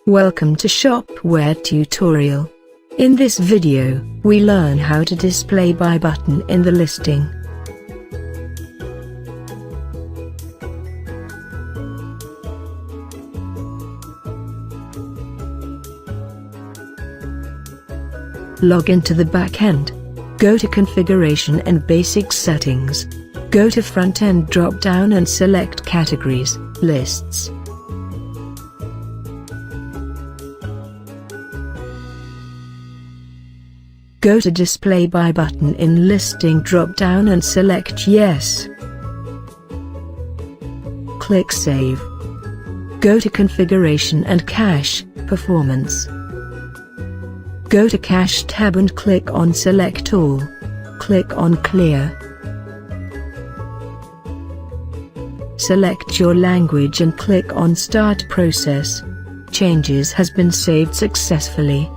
Welcome to Shopware tutorial. In this video, we learn how to display buy button in the listing. Log into the backend. Go to Configuration and Basic Settings. Go to Front-End drop-down and select Categories, Lists. Go to Display Buy button in Listing drop-down and select Yes. Click Save. Go to Configuration and Cache, Performance. Go to Cache tab and click on Select All. Click on Clear. Select your language and click on Start Process. Changes has been saved successfully.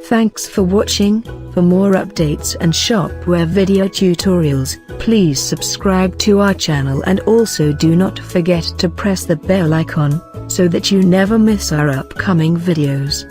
Thanks for watching. For more updates and Shopware video tutorials, please subscribe to our channel and also do not forget to press the bell icon, so that you never miss our upcoming videos.